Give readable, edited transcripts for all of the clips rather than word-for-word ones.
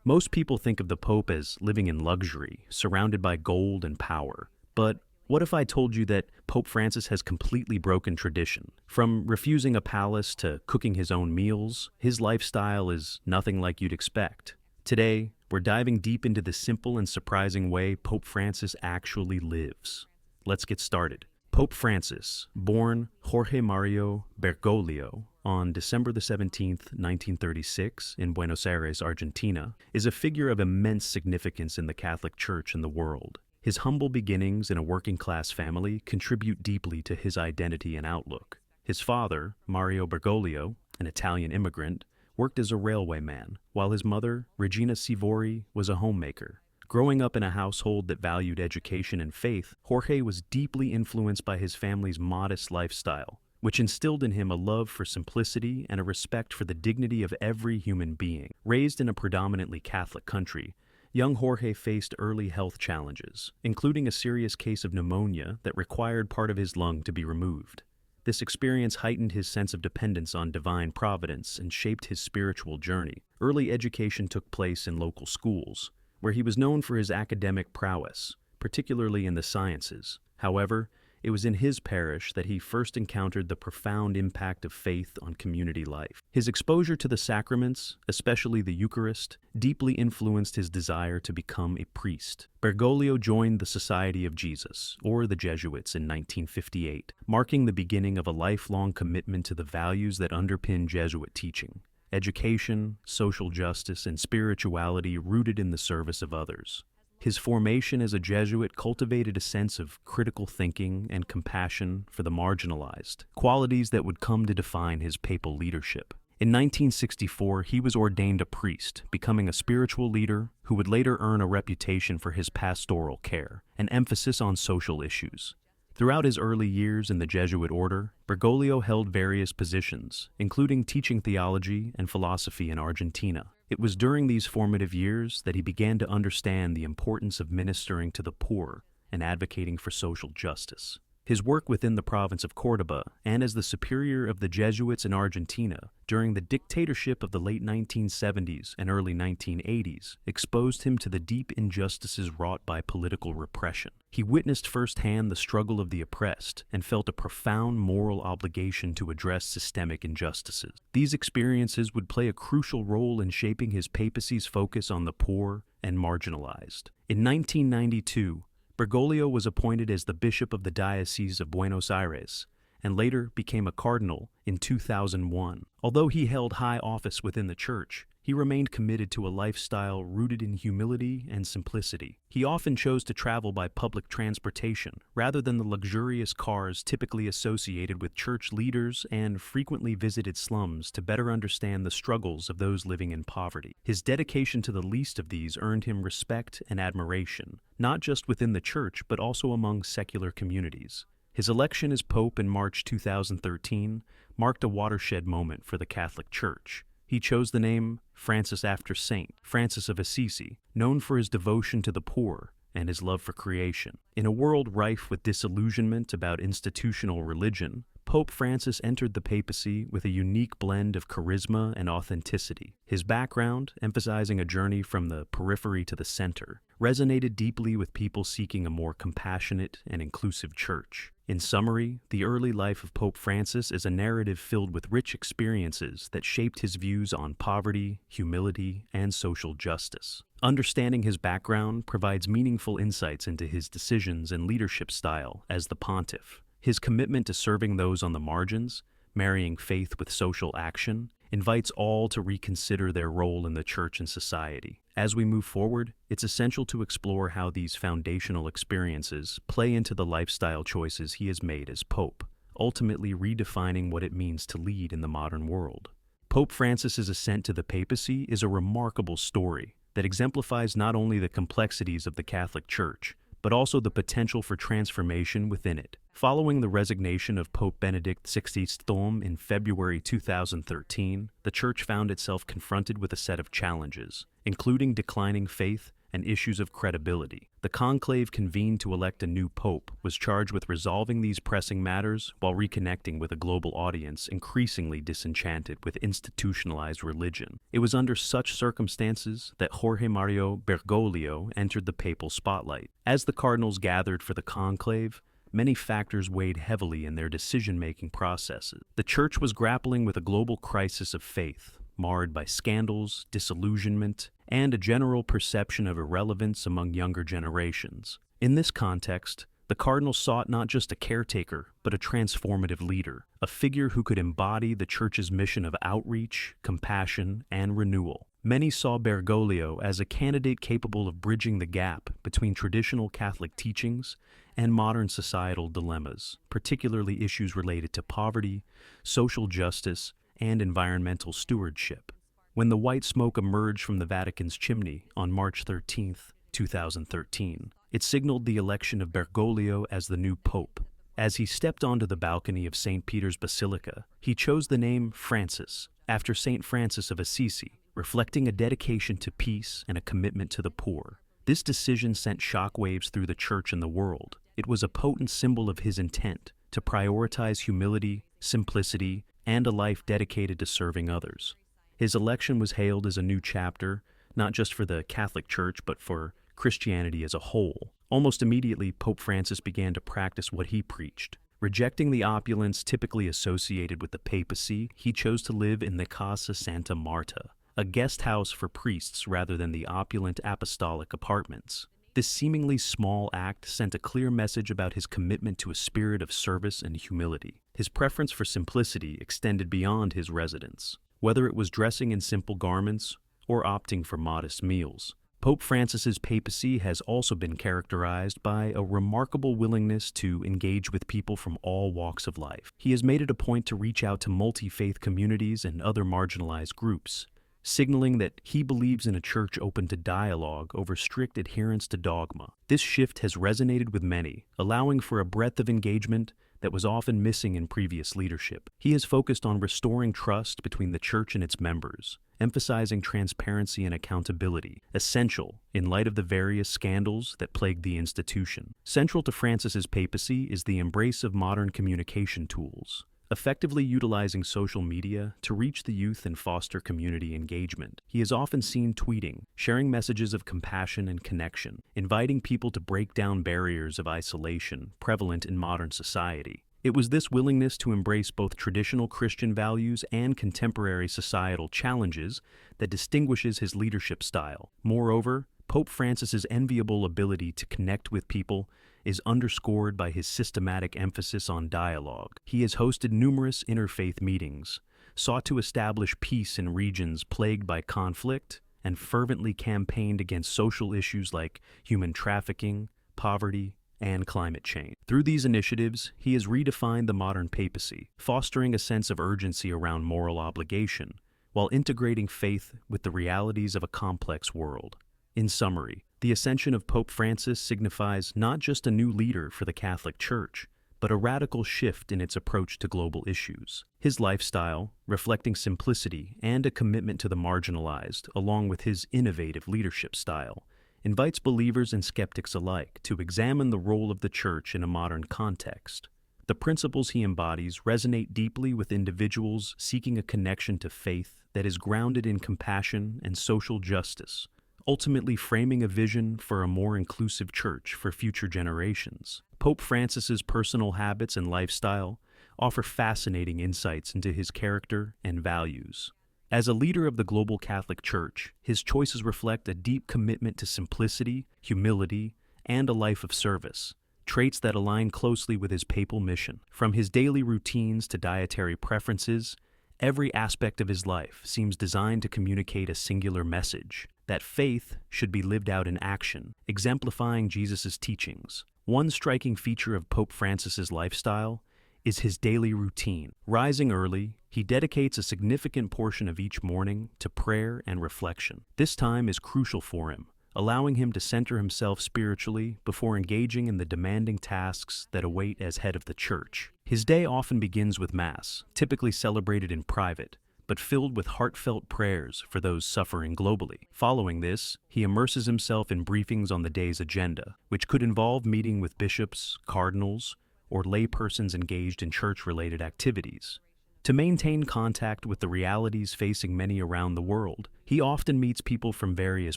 Most people think of the Pope as living in luxury, surrounded by gold and power. But what if I told you that Pope Francis has completely broken tradition? From refusing a palace to cooking his own meals, his lifestyle is nothing like you'd expect. Today, we're diving deep into the simple and surprising way Pope Francis actually lives. Let's get started. Pope Francis, born Jorge Mario Bergoglio on December the 17th, 1936, in Buenos Aires, Argentina, is a figure of immense significance in the Catholic Church and the world. His humble beginnings in a working-class family contribute deeply to his identity and outlook. His father, Mario Bergoglio, an Italian immigrant, worked as a railwayman, while his mother, Regina Sivori, was a homemaker. Growing up in a household that valued education and faith, Jorge was deeply influenced by his family's modest lifestyle, which instilled in him a love for simplicity and a respect for the dignity of every human being. Raised in a predominantly Catholic country, young Jorge faced early health challenges, including a serious case of pneumonia that required part of his lung to be removed. This experience heightened his sense of dependence on divine providence and shaped his spiritual journey. Early education took place in local schools, where he was known for his academic prowess, particularly in the sciences. However, it was in his parish that he first encountered the profound impact of faith on community life. His exposure to the sacraments, especially the Eucharist, deeply influenced his desire to become a priest. Bergoglio joined the Society of Jesus, or the Jesuits, in 1958, marking the beginning of a lifelong commitment to the values that underpin Jesuit teaching: education, social justice, and spirituality rooted in the service of others. His formation as a Jesuit cultivated a sense of critical thinking and compassion for the marginalized, qualities that would come to define his papal leadership. In 1964, he was ordained a priest, becoming a spiritual leader who would later earn a reputation for his pastoral care, an emphasis on social issues. Throughout his early years in the Jesuit order, Bergoglio held various positions, including teaching theology and philosophy in Argentina. It was during these formative years that he began to understand the importance of ministering to the poor and advocating for social justice. His work within the province of Córdoba and as the superior of the Jesuits in Argentina during the dictatorship of the late 1970s and early 1980s exposed him to the deep injustices wrought by political repression. He witnessed firsthand the struggle of the oppressed and felt a profound moral obligation to address systemic injustices. These experiences would play a crucial role in shaping his papacy's focus on the poor and marginalized. In 1992, Bergoglio was appointed as the bishop of the Diocese of Buenos Aires, and later became a cardinal in 2001. Although he held high office within the church, he remained committed to a lifestyle rooted in humility and simplicity. He often chose to travel by public transportation rather than the luxurious cars typically associated with church leaders, and frequently visited slums to better understand the struggles of those living in poverty. His dedication to the least of these earned him respect and admiration, not just within the church but also among secular communities. His election as Pope in March 2013 marked a watershed moment for the Catholic Church. He chose the name Francis after Saint Francis of Assisi, known for his devotion to the poor and his love for creation. In a world rife with disillusionment about institutional religion, Pope Francis entered the papacy with a unique blend of charisma and authenticity. His background, emphasizing a journey from the periphery to the center, resonated deeply with people seeking a more compassionate and inclusive church. In summary, the early life of Pope Francis is a narrative filled with rich experiences that shaped his views on poverty, humility, and social justice. Understanding his background provides meaningful insights into his decisions and leadership style as the pontiff. His commitment to serving those on the margins, marrying faith with social action, invites all to reconsider their role in the church and society. As we move forward, it's essential to explore how these foundational experiences play into the lifestyle choices he has made as Pope, ultimately redefining what it means to lead in the modern world. Pope Francis's ascent to the papacy is a remarkable story that exemplifies not only the complexities of the Catholic Church, but also the potential for transformation within it. Following the resignation of Pope Benedict XVI in February 2013, the Church found itself confronted with a set of challenges, including declining faith and issues of credibility. The conclave convened to elect a new pope was charged with resolving these pressing matters while reconnecting with a global audience increasingly disenchanted with institutionalized religion. It was under such circumstances that Jorge Mario Bergoglio entered the papal spotlight. As the cardinals gathered for the conclave, many factors weighed heavily in their decision-making processes. The Church was grappling with a global crisis of faith, marred by scandals, disillusionment, and a general perception of irrelevance among younger generations. In this context, the cardinal sought not just a caretaker, but a transformative leader, a figure who could embody the Church's mission of outreach, compassion, and renewal. Many saw Bergoglio as a candidate capable of bridging the gap between traditional Catholic teachings and modern societal dilemmas, particularly issues related to poverty, social justice, and environmental stewardship. When the white smoke emerged from the Vatican's chimney on March 13, 2013, it signaled the election of Bergoglio as the new pope. As he stepped onto the balcony of St. Peter's Basilica, he chose the name Francis, after St. Francis of Assisi, reflecting a dedication to peace and a commitment to the poor. This decision sent shockwaves through the Church and the world. It was a potent symbol of his intent to prioritize humility, simplicity, and a life dedicated to serving others. His election was hailed as a new chapter, not just for the Catholic Church, but for Christianity as a whole. Almost immediately, Pope Francis began to practice what he preached. Rejecting the opulence typically associated with the papacy, he chose to live in the Casa Santa Marta, a guest house for priests rather than the opulent apostolic apartments. This seemingly small act sent a clear message about his commitment to a spirit of service and humility. His preference for simplicity extended beyond his residence. Whether it was dressing in simple garments or opting for modest meals, Pope Francis's papacy has also been characterized by a remarkable willingness to engage with people from all walks of life. He has made it a point to reach out to multi-faith communities and other marginalized groups, signaling that he believes in a church open to dialogue over strict adherence to dogma. This shift has resonated with many, allowing for a breadth of engagement that was often missing in previous leadership. He has focused on restoring trust between the Church and its members, emphasizing transparency and accountability, essential in light of the various scandals that plagued the institution. Central to Francis's papacy is the embrace of modern communication tools, effectively utilizing social media to reach the youth and foster community engagement. He is often seen tweeting, sharing messages of compassion and connection, inviting people to break down barriers of isolation prevalent in modern society. It was this willingness to embrace both traditional Christian values and contemporary societal challenges that distinguishes his leadership style. Moreover, Pope Francis's enviable ability to connect with people is underscored by his systematic emphasis on dialogue. He has hosted numerous interfaith meetings, sought to establish peace in regions plagued by conflict, and fervently campaigned against social issues like human trafficking, poverty, and climate change. Through these initiatives, he has redefined the modern papacy, fostering a sense of urgency around moral obligation, while integrating faith with the realities of a complex world. In summary, the ascension of Pope Francis signifies not just a new leader for the Catholic Church, but a radical shift in its approach to global issues. His lifestyle, reflecting simplicity and a commitment to the marginalized, along with his innovative leadership style, invites believers and skeptics alike to examine the role of the Church in a modern context. The principles he embodies resonate deeply with individuals seeking a connection to faith that is grounded in compassion and social justice, ultimately framing a vision for a more inclusive church for future generations. Pope Francis's personal habits and lifestyle offer fascinating insights into his character and values. As a leader of the global Catholic Church, his choices reflect a deep commitment to simplicity, humility, and a life of service, traits that align closely with his papal mission. From his daily routines to dietary preferences, every aspect of his life seems designed to communicate a singular message: that faith should be lived out in action, exemplifying Jesus' teachings. One striking feature of Pope Francis's lifestyle is his daily routine. Rising early, he dedicates a significant portion of each morning to prayer and reflection. This time is crucial for him, allowing him to center himself spiritually before engaging in the demanding tasks that await as head of the church. His day often begins with Mass, typically celebrated in private, but filled with heartfelt prayers for those suffering globally. Following this, he immerses himself in briefings on the day's agenda, which could involve meeting with bishops, cardinals, or laypersons engaged in church-related activities. To maintain contact with the realities facing many around the world, he often meets people from various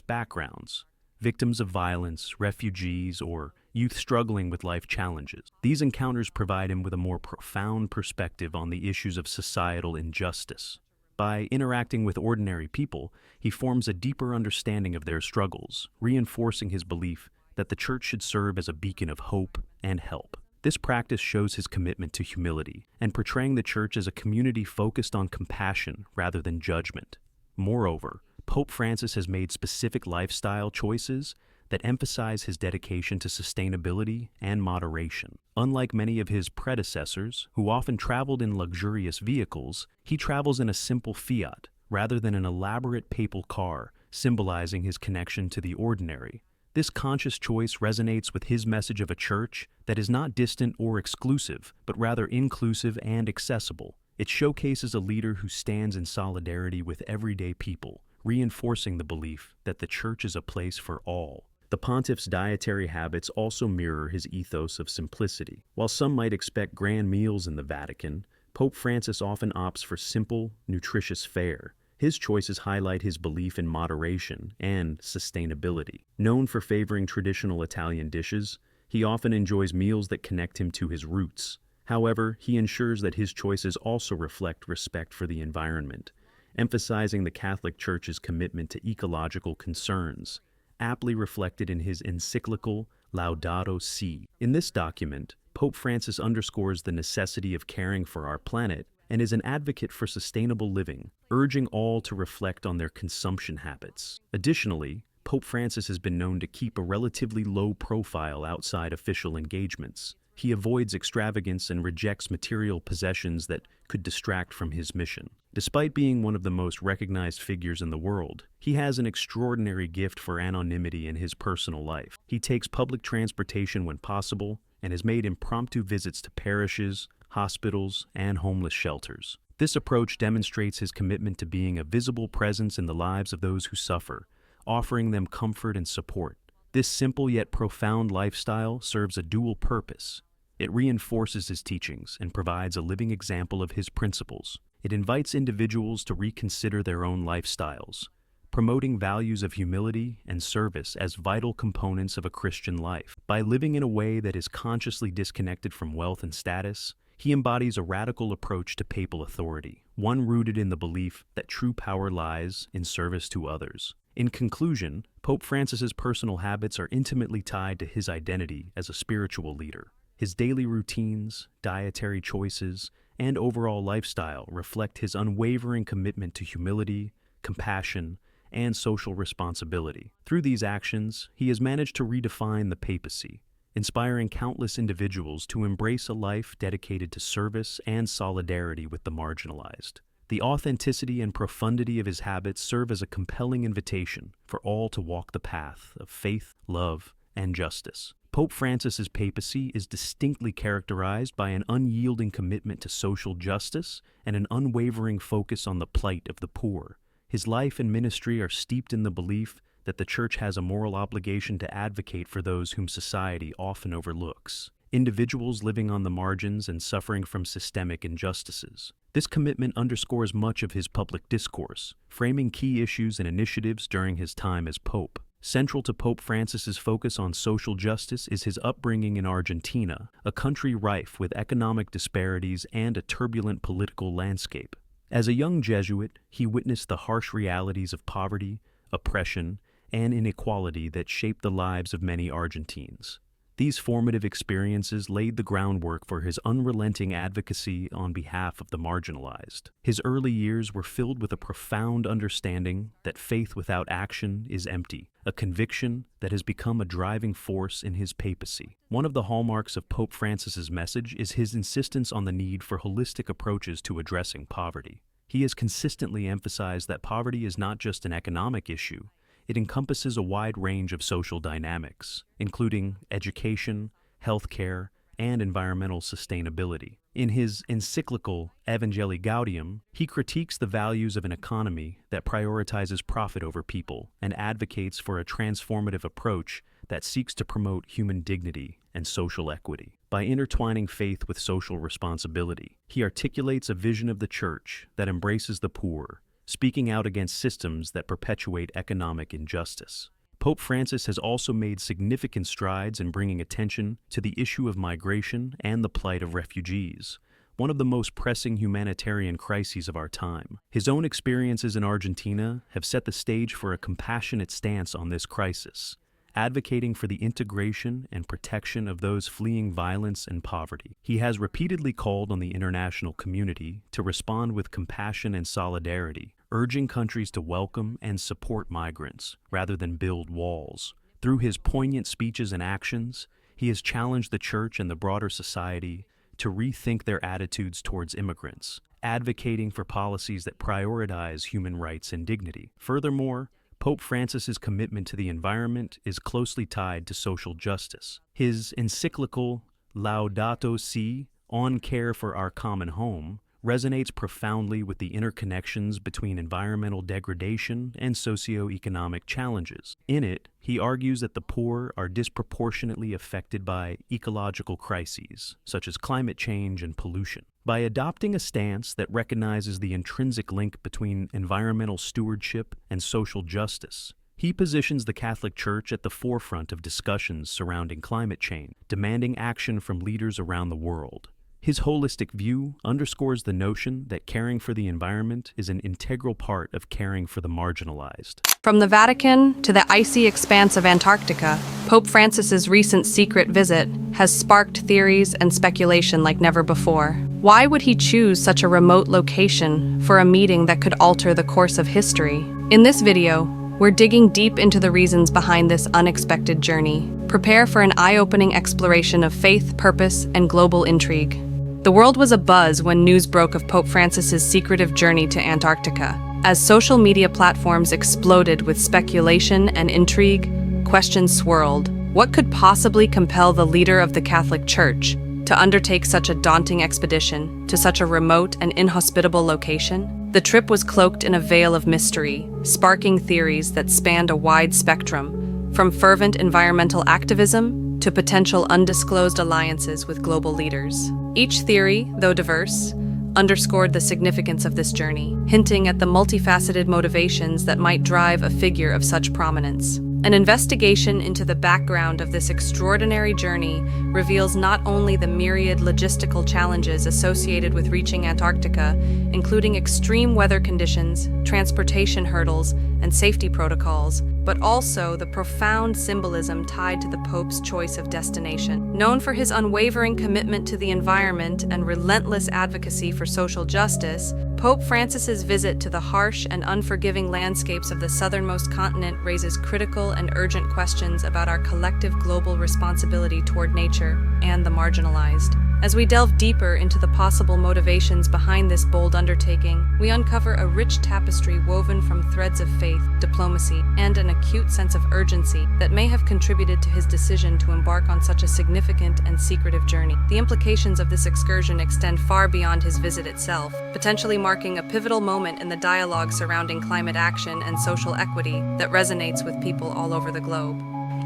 backgrounds, victims of violence, refugees, or youth struggling with life challenges. These encounters provide him with a more profound perspective on the issues of societal injustice. By interacting with ordinary people, he forms a deeper understanding of their struggles, reinforcing his belief that the church should serve as a beacon of hope and help. This practice shows his commitment to humility and portraying the church as a community focused on compassion rather than judgment. Moreover, Pope Francis has made specific lifestyle choices that emphasize his dedication to sustainability and moderation. Unlike many of his predecessors, who often traveled in luxurious vehicles, he travels in a simple Fiat rather than an elaborate papal car, symbolizing his connection to the ordinary. This conscious choice resonates with his message of a church that is not distant or exclusive, but rather inclusive and accessible. It showcases a leader who stands in solidarity with everyday people, reinforcing the belief that the church is a place for all. The pontiff's dietary habits also mirror his ethos of simplicity. While some might expect grand meals in the Vatican, Pope Francis often opts for simple, nutritious fare. His choices highlight his belief in moderation and sustainability. Known for favoring traditional Italian dishes, he often enjoys meals that connect him to his roots. However, he ensures that his choices also reflect respect for the environment, emphasizing the Catholic Church's commitment to ecological concerns, aptly reflected in his encyclical Laudato Si. In this document, Pope Francis underscores the necessity of caring for our planet and is an advocate for sustainable living, urging all to reflect on their consumption habits. Additionally, Pope Francis has been known to keep a relatively low profile outside official engagements. He avoids extravagance and rejects material possessions that could distract from his mission. Despite being one of the most recognized figures in the world, he has an extraordinary gift for anonymity in his personal life. He takes public transportation when possible and has made impromptu visits to parishes, hospitals, and homeless shelters. This approach demonstrates his commitment to being a visible presence in the lives of those who suffer, offering them comfort and support. This simple yet profound lifestyle serves a dual purpose. It reinforces his teachings and provides a living example of his principles. It invites individuals to reconsider their own lifestyles, promoting values of humility and service as vital components of a Christian life. By living in a way that is consciously disconnected from wealth and status, he embodies a radical approach to papal authority, one rooted in the belief that true power lies in service to others. In conclusion, Pope Francis's personal habits are intimately tied to his identity as a spiritual leader. His daily routines, dietary choices, and overall lifestyle reflect his unwavering commitment to humility, compassion, and social responsibility. Through these actions, he has managed to redefine the papacy, inspiring countless individuals to embrace a life dedicated to service and solidarity with the marginalized. The authenticity and profundity of his habits serve as a compelling invitation for all to walk the path of faith, love, and justice. Pope Francis's papacy is distinctly characterized by an unyielding commitment to social justice and an unwavering focus on the plight of the poor. His life and ministry are steeped in the belief that the Church has a moral obligation to advocate for those whom society often overlooks, individuals living on the margins and suffering from systemic injustices. This commitment underscores much of his public discourse, framing key issues and initiatives during his time as Pope. Central to Pope Francis's focus on social justice is his upbringing in Argentina, a country rife with economic disparities and a turbulent political landscape. As a young Jesuit, he witnessed the harsh realities of poverty, oppression, and inequality that shaped the lives of many Argentines. These formative experiences laid the groundwork for his unrelenting advocacy on behalf of the marginalized. His early years were filled with a profound understanding that faith without action is empty, a conviction that has become a driving force in his papacy. One of the hallmarks of Pope Francis's message is his insistence on the need for holistic approaches to addressing poverty. He has consistently emphasized that poverty is not just an economic issue, it encompasses a wide range of social dynamics, including education, healthcare, and environmental sustainability. In his encyclical Evangelii Gaudium, he critiques the values of an economy that prioritizes profit over people and advocates for a transformative approach that seeks to promote human dignity and social equity. By intertwining faith with social responsibility, he articulates a vision of the Church that embraces the poor, speaking out against systems that perpetuate economic injustice. Pope Francis has also made significant strides in bringing attention to the issue of migration and the plight of refugees, one of the most pressing humanitarian crises of our time. His own experiences in Argentina have set the stage for a compassionate stance on this crisis, advocating for the integration and protection of those fleeing violence and poverty. He has repeatedly called on the international community to respond with compassion and solidarity, urging countries to welcome and support migrants rather than build walls. Through his poignant speeches and actions, he has challenged the Church and the broader society to rethink their attitudes towards immigrants, advocating for policies that prioritize human rights and dignity. Furthermore, Pope Francis's commitment to the environment is closely tied to social justice. His encyclical Laudato Si, on care for our common home, resonates profoundly with the interconnections between environmental degradation and socio-economic challenges. In it, he argues that the poor are disproportionately affected by ecological crises, such as climate change and pollution. By adopting a stance that recognizes the intrinsic link between environmental stewardship and social justice, he positions the Catholic Church at the forefront of discussions surrounding climate change, demanding action from leaders around the world. His holistic view underscores the notion that caring for the environment is an integral part of caring for the marginalized. From the Vatican to the icy expanse of Antarctica, Pope Francis's recent secret visit has sparked theories and speculation like never before. Why would he choose such a remote location for a meeting that could alter the course of history? In this video, we're digging deep into the reasons behind this unexpected journey. Prepare for an eye-opening exploration of faith, purpose, and global intrigue. The world was abuzz when news broke of Pope Francis's secretive journey to Antarctica. As social media platforms exploded with speculation and intrigue, questions swirled. What could possibly compel the leader of the Catholic Church to undertake such a daunting expedition to such a remote and inhospitable location? The trip was cloaked in a veil of mystery, sparking theories that spanned a wide spectrum, from fervent environmental activism to potential undisclosed alliances with global leaders. Each theory, though diverse, underscored the significance of this journey, hinting at the multifaceted motivations that might drive a figure of such prominence. An investigation into the background of this extraordinary journey reveals not only the myriad logistical challenges associated with reaching Antarctica, including extreme weather conditions, transportation hurdles, and safety protocols, but also the profound symbolism tied to the Pope's choice of destination. Known for his unwavering commitment to the environment and relentless advocacy for social justice, Pope Francis's visit to the harsh and unforgiving landscapes of the southernmost continent raises critical and urgent questions about our collective global responsibility toward nature and the marginalized. As we delve deeper into the possible motivations behind this bold undertaking, we uncover a rich tapestry woven from threads of faith, diplomacy, and an acute sense of urgency that may have contributed to his decision to embark on such a significant and secretive journey. The implications of this excursion extend far beyond his visit itself, potentially marking a pivotal moment in the dialogue surrounding climate action and social equity that resonates with people all over the globe.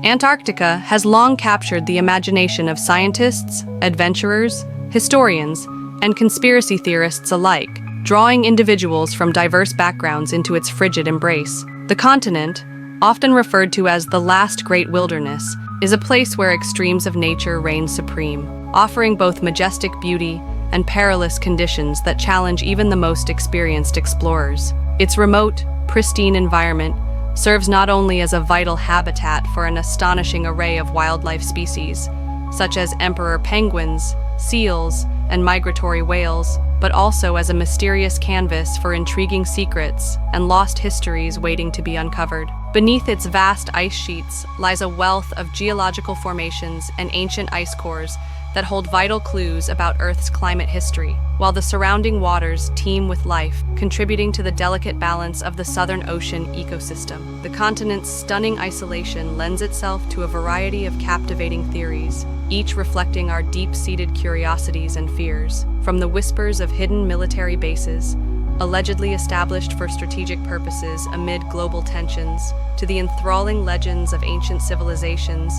Antarctica has long captured the imagination of scientists, adventurers, historians, and conspiracy theorists alike, drawing individuals from diverse backgrounds into its frigid embrace. The continent, often referred to as the last great wilderness, is a place where extremes of nature reign supreme, offering both majestic beauty and perilous conditions that challenge even the most experienced explorers. Its remote, pristine environment serves not only as a vital habitat for an astonishing array of wildlife species, such as emperor penguins, seals, and migratory whales, but also as a mysterious canvas for intriguing secrets and lost histories waiting to be uncovered. Beneath its vast ice sheets lies a wealth of geological formations and ancient ice cores that hold vital clues about Earth's climate history, while the surrounding waters teem with life, contributing to the delicate balance of the Southern Ocean ecosystem. The continent's stunning isolation lends itself to a variety of captivating theories, each reflecting our deep-seated curiosities and fears. From the whispers of hidden military bases, allegedly established for strategic purposes amid global tensions, to the enthralling legends of ancient civilizations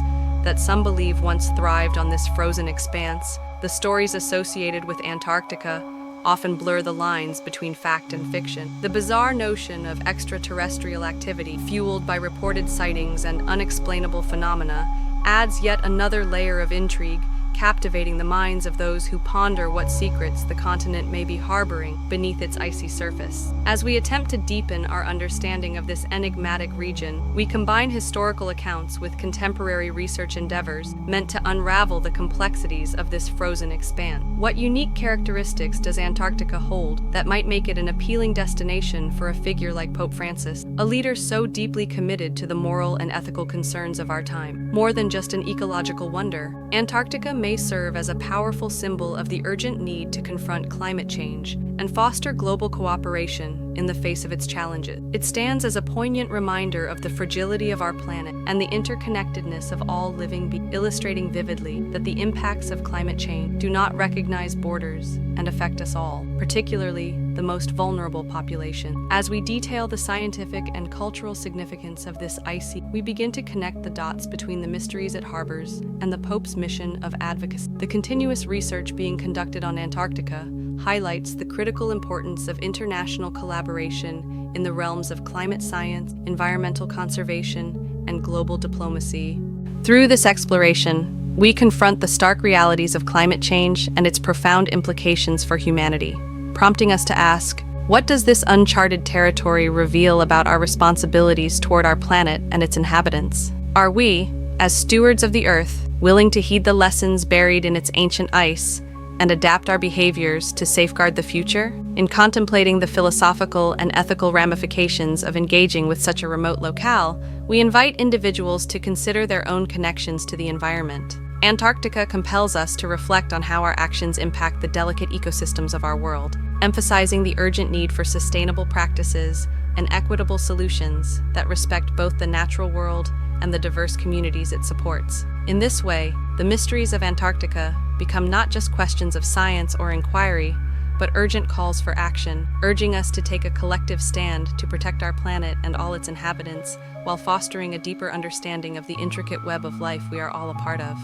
that some believe once thrived on this frozen expanse, the stories associated with Antarctica often blur the lines between fact and fiction. The bizarre notion of extraterrestrial activity, fueled by reported sightings and unexplainable phenomena, adds yet another layer of intrigue, captivating the minds of those who ponder what secrets the continent may be harboring beneath its icy surface. As we attempt to deepen our understanding of this enigmatic region, we combine historical accounts with contemporary research endeavors meant to unravel the complexities of this frozen expanse. What unique characteristics does Antarctica hold that might make it an appealing destination for a figure like Pope Francis, a leader so deeply committed to the moral and ethical concerns of our time? More than just an ecological wonder, Antarctica may serve as a powerful symbol of the urgent need to confront climate change and foster global cooperation in the face of its challenges. It stands as a poignant reminder of the fragility of our planet and the interconnectedness of all living beings, illustrating vividly that the impacts of climate change do not recognize borders and affect us all, particularly the most vulnerable population. As we detail the scientific and cultural significance of this icy, we begin to connect the dots between the mysteries it harbors and the Pope's mission of advocacy. The continuous research being conducted on Antarctica highlights the critical importance of international collaboration in the realms of climate science, environmental conservation, and global diplomacy. Through this exploration, we confront the stark realities of climate change and its profound implications for humanity, prompting us to ask, what does this uncharted territory reveal about our responsibilities toward our planet and its inhabitants? Are we, as stewards of the Earth, willing to heed the lessons buried in its ancient ice and adapt our behaviors to safeguard the future? In contemplating the philosophical and ethical ramifications of engaging with such a remote locale, we invite individuals to consider their own connections to the environment. Antarctica compels us to reflect on how our actions impact the delicate ecosystems of our world, emphasizing the urgent need for sustainable practices and equitable solutions that respect both the natural world and the diverse communities it supports. In this way, the mysteries of Antarctica become not just questions of science or inquiry, but urgent calls for action, urging us to take a collective stand to protect our planet and all its inhabitants, while fostering a deeper understanding of the intricate web of life we are all a part of.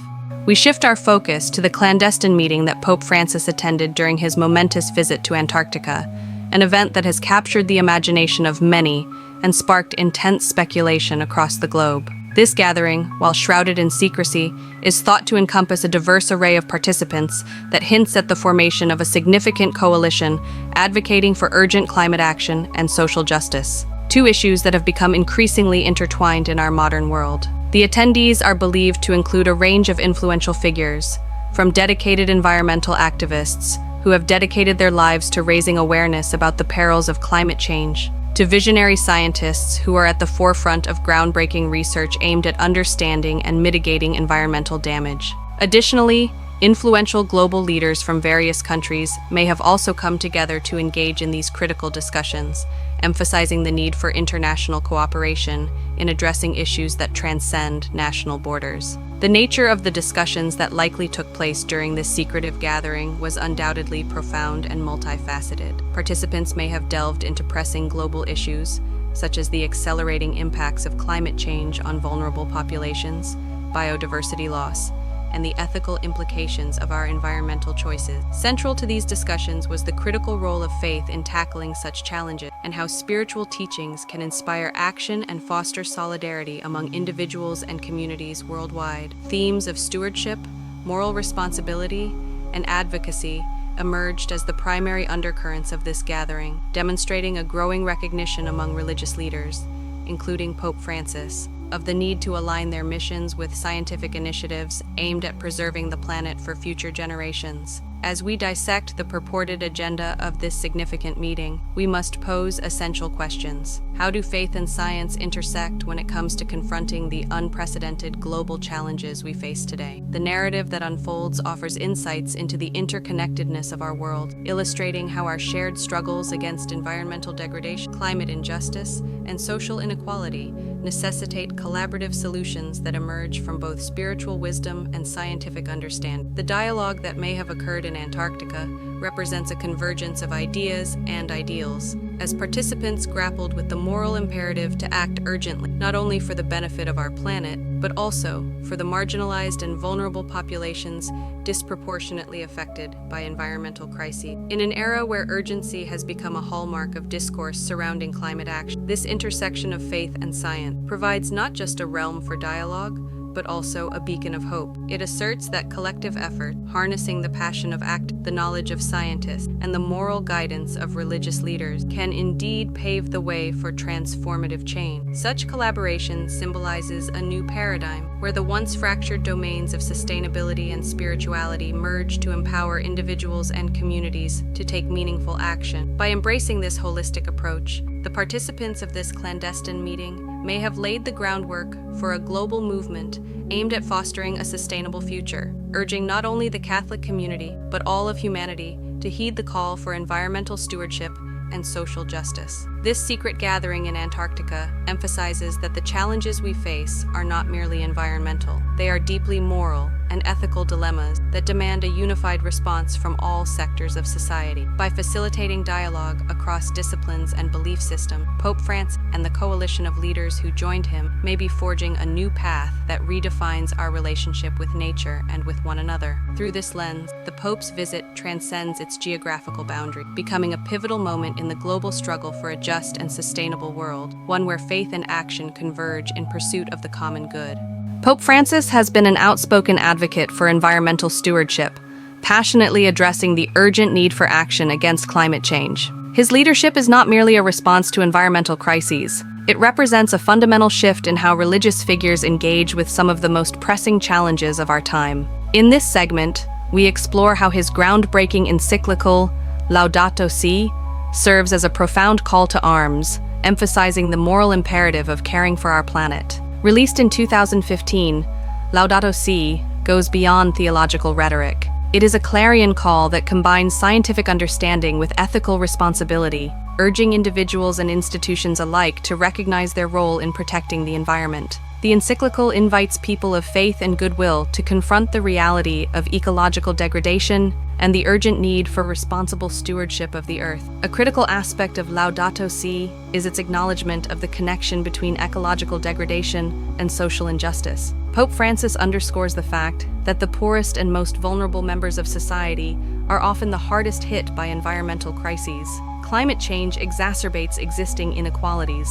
We shift our focus to the clandestine meeting that Pope Francis attended during his momentous visit to Antarctica, an event that has captured the imagination of many and sparked intense speculation across the globe. This gathering, while shrouded in secrecy, is thought to encompass a diverse array of participants that hints at the formation of a significant coalition advocating for urgent climate action and social justice, two issues that have become increasingly intertwined in our modern world. The attendees are believed to include a range of influential figures, from dedicated environmental activists who have dedicated their lives to raising awareness about the perils of climate change, to visionary scientists who are at the forefront of groundbreaking research aimed at understanding and mitigating environmental damage. Additionally, influential global leaders from various countries may have also come together to engage in these critical discussions, emphasizing the need for international cooperation in addressing issues that transcend national borders. The nature of the discussions that likely took place during this secretive gathering was undoubtedly profound and multifaceted. Participants may have delved into pressing global issues, such as the accelerating impacts of climate change on vulnerable populations, biodiversity loss, and the ethical implications of our environmental choices. Central to these discussions was the critical role of faith in tackling such challenges, and how spiritual teachings can inspire action and foster solidarity among individuals and communities worldwide. Themes of stewardship, moral responsibility, and advocacy emerged as the primary undercurrents of this gathering, demonstrating a growing recognition among religious leaders, including Pope Francis, of the need to align their missions with scientific initiatives aimed at preserving the planet for future generations. As we dissect the purported agenda of this significant meeting, we must pose essential questions. How do faith and science intersect when it comes to confronting the unprecedented global challenges we face today? The narrative that unfolds offers insights into the interconnectedness of our world, illustrating how our shared struggles against environmental degradation, climate injustice, and social inequality necessitate collaborative solutions that emerge from both spiritual wisdom and scientific understanding. The dialogue that may have occurred in Antarctica represents a convergence of ideas and ideals, as participants grappled with the moral imperative to act urgently, not only for the benefit of our planet, but also for the marginalized and vulnerable populations disproportionately affected by environmental crises. In an era where urgency has become a hallmark of discourse surrounding climate action, this intersection of faith and science provides not just a realm for dialogue, but also a beacon of hope. It asserts that collective effort, harnessing the passion of act, the knowledge of scientists, and the moral guidance of religious leaders, can indeed pave the way for transformative change. Such collaboration symbolizes a new paradigm, where the once fractured domains of sustainability and spirituality merge to empower individuals and communities to take meaningful action. By embracing this holistic approach, the participants of this clandestine meeting may have laid the groundwork for a global movement aimed at fostering a sustainable future, urging not only the Catholic community, but all of humanity to heed the call for environmental stewardship and social justice. This secret gathering in Antarctica emphasizes that the challenges we face are not merely environmental. They are deeply moral and ethical dilemmas that demand a unified response from all sectors of society. By facilitating dialogue across disciplines and belief systems, Pope Francis and the coalition of leaders who joined him may be forging a new path that redefines our relationship with nature and with one another. Through this lens, the Pope's visit transcends its geographical boundary, becoming a pivotal moment in the global struggle for a just and sustainable world, one where faith and action converge in pursuit of the common good. Pope Francis has been an outspoken advocate for environmental stewardship, passionately addressing the urgent need for action against climate change. His leadership is not merely a response to environmental crises. It represents a fundamental shift in how religious figures engage with some of the most pressing challenges of our time. In this segment, we explore how his groundbreaking encyclical, Laudato Si', serves as a profound call to arms, emphasizing the moral imperative of caring for our planet. Released in 2015, Laudato Si' goes beyond theological rhetoric. It is a clarion call that combines scientific understanding with ethical responsibility, urging individuals and institutions alike to recognize their role in protecting the environment. The encyclical invites people of faith and goodwill to confront the reality of ecological degradation and the urgent need for responsible stewardship of the earth. A critical aspect of Laudato Si' is its acknowledgement of the connection between ecological degradation and social injustice. Pope Francis underscores the fact that the poorest and most vulnerable members of society are often the hardest hit by environmental crises. Climate change exacerbates existing inequalities,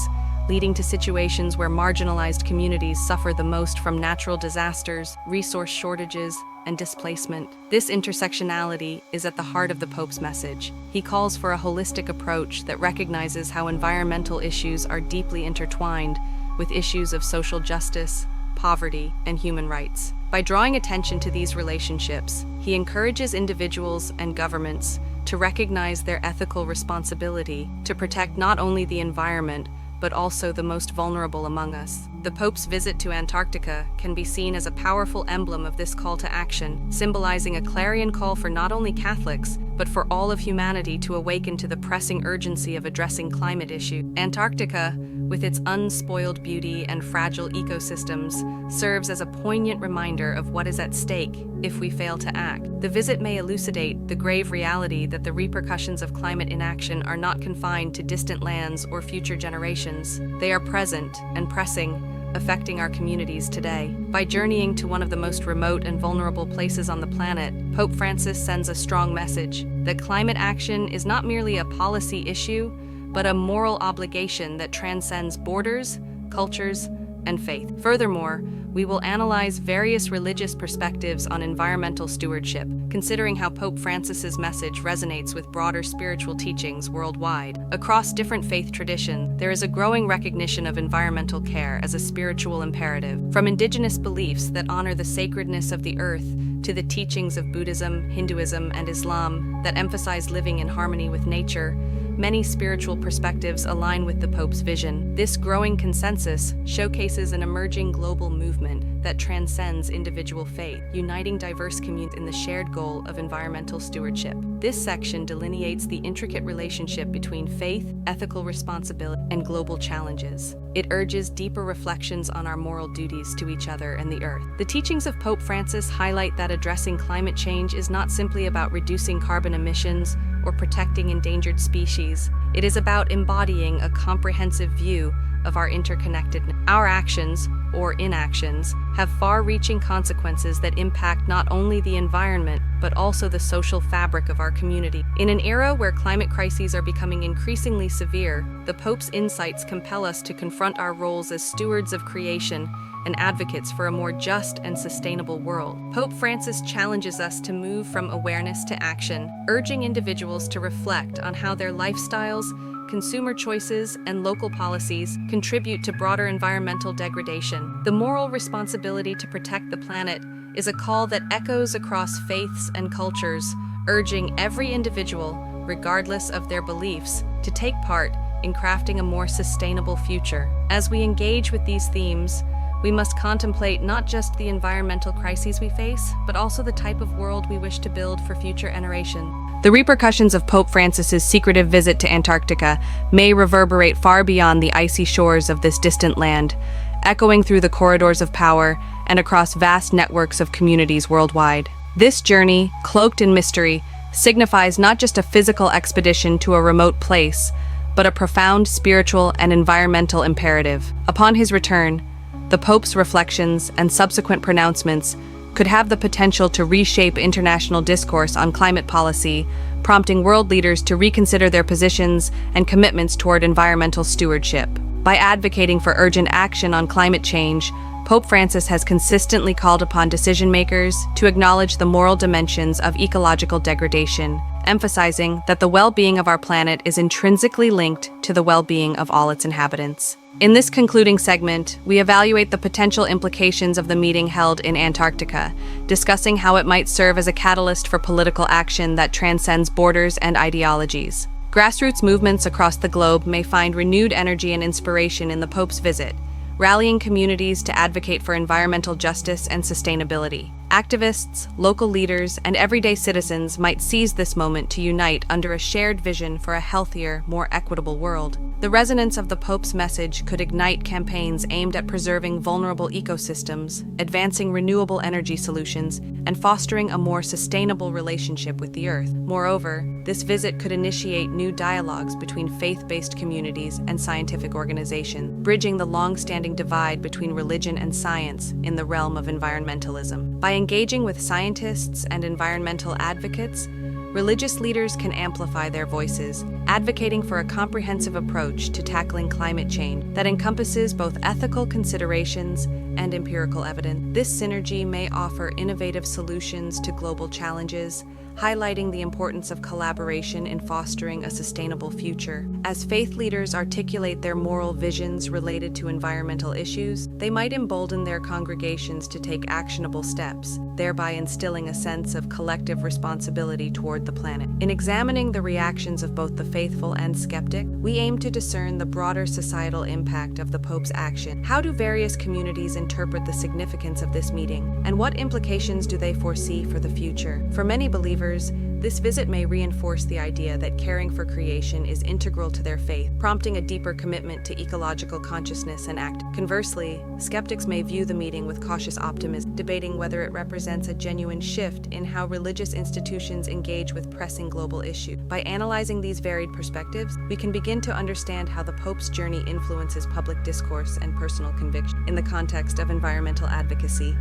leading to situations where marginalized communities suffer the most from natural disasters, resource shortages, and displacement. This intersectionality is at the heart of the Pope's message. He calls for a holistic approach that recognizes how environmental issues are deeply intertwined with issues of social justice, poverty, and human rights. By drawing attention to these relationships, he encourages individuals and governments to recognize their ethical responsibility to protect not only the environment, but also the most vulnerable among us. The Pope's visit to Antarctica can be seen as a powerful emblem of this call to action, symbolizing a clarion call for not only Catholics, but for all of humanity to awaken to the pressing urgency of addressing climate issues. Antarctica, with its unspoiled beauty and fragile ecosystems, serves as a poignant reminder of what is at stake if we fail to act. The visit may elucidate the grave reality that the repercussions of climate inaction are not confined to distant lands or future generations. They are present and pressing, affecting our communities today. By journeying to one of the most remote and vulnerable places on the planet, Pope Francis sends a strong message that climate action is not merely a policy issue, but a moral obligation that transcends borders, cultures, and faith. Furthermore, we will analyze various religious perspectives on environmental stewardship, considering how Pope Francis's message resonates with broader spiritual teachings worldwide. Across different faith traditions, there is a growing recognition of environmental care as a spiritual imperative. From indigenous beliefs that honor the sacredness of the earth to the teachings of Buddhism, Hinduism, and Islam that emphasize living in harmony with nature, many spiritual perspectives align with the Pope's vision. This growing consensus showcases an emerging global movement that transcends individual faith, uniting diverse communities in the shared goal of environmental stewardship. This section delineates the intricate relationship between faith, ethical responsibility, and global challenges. It urges deeper reflections on our moral duties to each other and the Earth. The teachings of Pope Francis highlight that addressing climate change is not simply about reducing carbon emissions or protecting endangered species. It is about embodying a comprehensive view of our interconnectedness. Our actions, or inactions, have far-reaching consequences that impact not only the environment, but also the social fabric of our community. In an era where climate crises are becoming increasingly severe, the Pope's insights compel us to confront our roles as stewards of creation and advocates for a more just and sustainable world. Pope Francis challenges us to move from awareness to action, urging individuals to reflect on how their lifestyles, consumer choices, and local policies contribute to broader environmental degradation. The moral responsibility to protect the planet is a call that echoes across faiths and cultures, urging every individual, regardless of their beliefs, to take part in crafting a more sustainable future. As we engage with these themes, we must contemplate not just the environmental crises we face, but also the type of world we wish to build for future generations. The repercussions of Pope Francis's secretive visit to Antarctica may reverberate far beyond the icy shores of this distant land, echoing through the corridors of power and across vast networks of communities worldwide. This journey, cloaked in mystery, signifies not just a physical expedition to a remote place, but a profound spiritual and environmental imperative. Upon his return, the Pope's reflections and subsequent pronouncements could have the potential to reshape international discourse on climate policy, prompting world leaders to reconsider their positions and commitments toward environmental stewardship. By advocating for urgent action on climate change, Pope Francis has consistently called upon decision-makers to acknowledge the moral dimensions of ecological degradation, emphasizing that the well-being of our planet is intrinsically linked to the well-being of all its inhabitants. In this concluding segment, we evaluate the potential implications of the meeting held in Antarctica, discussing how it might serve as a catalyst for political action that transcends borders and ideologies. Grassroots movements across the globe may find renewed energy and inspiration in the Pope's visit, rallying communities to advocate for environmental justice and sustainability. Activists, local leaders, and everyday citizens might seize this moment to unite under a shared vision for a healthier, more equitable world. The resonance of the Pope's message could ignite campaigns aimed at preserving vulnerable ecosystems, advancing renewable energy solutions, and fostering a more sustainable relationship with the Earth. Moreover, this visit could initiate new dialogues between faith-based communities and scientific organizations, bridging the long-standing divide between religion and science in the realm of environmentalism. By engaging with scientists and environmental advocates, religious leaders can amplify their voices, advocating for a comprehensive approach to tackling climate change that encompasses both ethical considerations and empirical evidence. This synergy may offer innovative solutions to global challenges, highlighting the importance of collaboration in fostering a sustainable future. As faith leaders articulate their moral visions related to environmental issues, they might embolden their congregations to take actionable steps, thereby instilling a sense of collective responsibility toward the planet. In examining the reactions of both the faithful and skeptic, we aim to discern the broader societal impact of the Pope's action. How do various communities interpret the significance of this meeting, and what implications do they foresee for the future? For many believers, this visit may reinforce the idea that caring for creation is integral to their faith, prompting a deeper commitment to ecological consciousness and act. Conversely, skeptics may view the meeting with cautious optimism, debating whether it represents a genuine shift in how religious institutions engage with pressing global issues. By analyzing these varied perspectives, we can begin to understand how the Pope's journey influences public discourse and personal conviction. In the context of environmental advocacy,